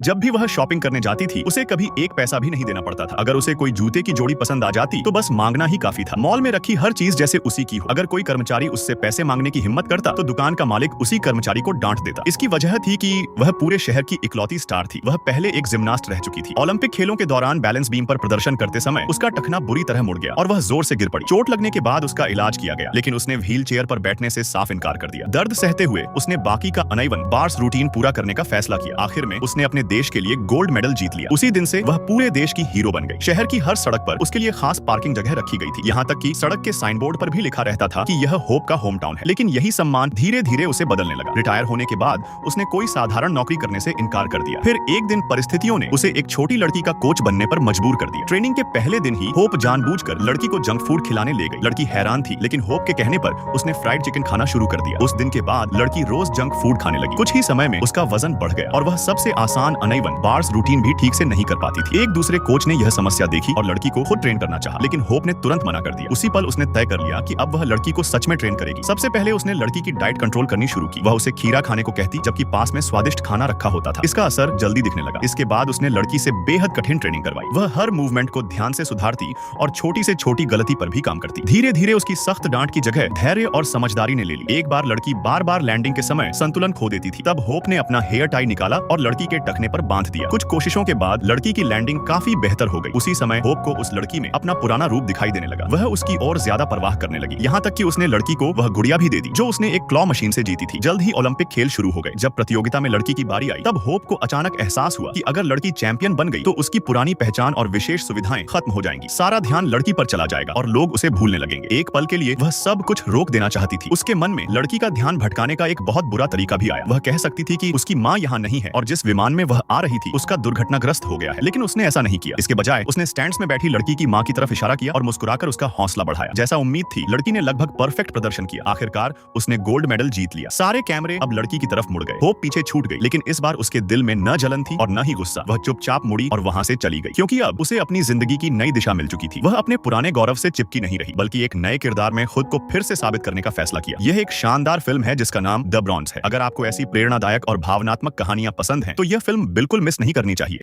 जब भी वह शॉपिंग करने जाती थी उसे कभी एक पैसा भी नहीं देना पड़ता था। अगर उसे कोई जूते की जोड़ी पसंद आ जाती तो बस मांगना ही काफी था। मॉल में रखी हर चीज जैसे उसी की हो। अगर कोई कर्मचारी उससे पैसे मांगने की हिम्मत करता तो दुकान का मालिक उसी कर्मचारी को डांट देता। इसकी वजह थी कि वह पूरे शहर की इकलौती स्टार थी। वह पहले एक जिम्नास्ट रह चुकी थी। ओलंपिक खेलों के दौरान बैलेंस बीम पर प्रदर्शन करते समय उसका टखना बुरी तरह मुड़ गया और वह जोर से गिर पड़ी। चोट लगने के बाद उसका इलाज किया गया, लेकिन उसने व्हील चेयर पर बैठने से साफ इनकार कर दिया। दर्द सहते हुए उसने बाकी का अनइवन बार्स रूटीन पूरा करने का फैसला किया। आखिर में उसने अपने देश के लिए गोल्ड मेडल जीत लिया। उसी दिन से वह पूरे देश की हीरो बन गई। शहर की हर सड़क पर उसके लिए खास पार्किंग जगह रखी गई थी। यहाँ तक कि सड़क के साइन बोर्ड पर भी लिखा रहता था कि यह होप का होम टाउन है। लेकिन यही सम्मान धीरे धीरे उसे बदलने लगा। रिटायर होने के बाद उसने कोई साधारण नौकरी करने से इनकार कर दिया। फिर एक दिन परिस्थितियों ने उसे एक छोटी लड़की का कोच बनने पर मजबूर कर दिया। ट्रेनिंग के पहले दिन ही होप जानबूझकर लड़की को जंक फूड खिलाने ले गई। लड़की हैरान थी, लेकिन होप के कहने पर उसने फ्राइड चिकन खाना शुरू कर दिया। उस दिन के बाद लड़की रोज जंक फूड खाने लगी। कुछ ही समय में उसका वजन बढ़ गया और वह सबसे आसान अनइवन बार्स रूटीन भी ठीक से नहीं कर पाती थी। एक दूसरे कोच ने यह समस्या देखी और लड़की को खुद ट्रेन करना चाहा, लेकिन होप ने तुरंत मना कर दिया। उसी पल उसने तय कर लिया कि अब वह लड़की को सच में ट्रेन करेगी। सबसे पहले उसने लड़की की डाइट कंट्रोल करनी शुरू की। वह उसे खीरा खाने को कहती, जबकि पास में स्वादिष्ट खाना रखा होता था। इसका असर जल्दी दिखने लगा। इसके बाद उसने लड़की से बेहद कठिन ट्रेनिंग करवाई। वह हर मूवमेंट को ध्यान से सुधारती और छोटी से छोटी गलती पर भी काम करती। धीरे धीरे उसकी सख्त डांट की जगह धैर्य और समझदारी ने ले ली। एक बार लड़की बार बार लैंडिंग के समय संतुलन खो देती थी। तब होप ने अपना हेयर टाई निकाला और लड़की के टखने पर बांध दिया। कुछ कोशिशों के बाद लड़की की लैंडिंग काफी बेहतर हो गई। उसी समय होप को उस लड़की में अपना पुराना रूप दिखाई देने लगा। वह उसकी और ज्यादा परवाह करने लगी। यहाँ तक कि उसने लड़की को वह गुड़िया भी दे दी जो उसने एक क्लॉ मशीन से जीती थी। जल्द ही ओलंपिक खेल शुरू हो गए। जब प्रतियोगिता में लड़की की बारी आई तब होप को अचानक एहसास हुआ कि अगर लड़की चैंपियन बन गई तो उसकी पुरानी पहचान और विशेष सुविधाएं खत्म हो जाएंगी। सारा ध्यान लड़की पर चला जाएगा और लोग उसे भूलने लगेंगे। एक पल के लिए वह सब कुछ रोक देना चाहती थी। उसके मन में लड़की का ध्यान भटकाने का एक बहुत बुरा तरीका भी आया। वह कह सकती थी कि उसकी माँ यहाँ नहीं है और जिस विमान में वह आ रही थी उसका दुर्घटनाग्रस्त हो गया है। लेकिन उसने ऐसा नहीं किया। इसके बजाय उसने स्टैंड्स में बैठी लड़की की माँ की तरफ इशारा किया और मुस्कुराकर उसका हौसला बढ़ाया। जैसा उम्मीद थी लड़की ने लगभग परफेक्ट प्रदर्शन किया। आखिरकार उसने गोल्ड मेडल जीत लिया। सारे कैमरे अब लड़की की तरफ मुड़ गए। होप पीछे छूट गई, लेकिन इस बार उसके दिल में न जलन थी और न ही गुस्सा। वह चुपचाप मुड़ी और वहां से चली गई, क्योंकि अब उसे अपनी जिंदगी की नई दिशा मिल चुकी थी। वह अपने पुराने गौरव से चिपकी नहीं रही, बल्कि एक नए किरदार में खुद को फिर से साबित करने का फैसला किया। यह एक शानदार फिल्म है जिसका नाम द ब्रॉन्ज है। अगर आपको ऐसी प्रेरणादायक और भावनात्मक कहानियां पसंद हैं तो यह फिल्म बिल्कुल मिस नहीं करनी चाहिए।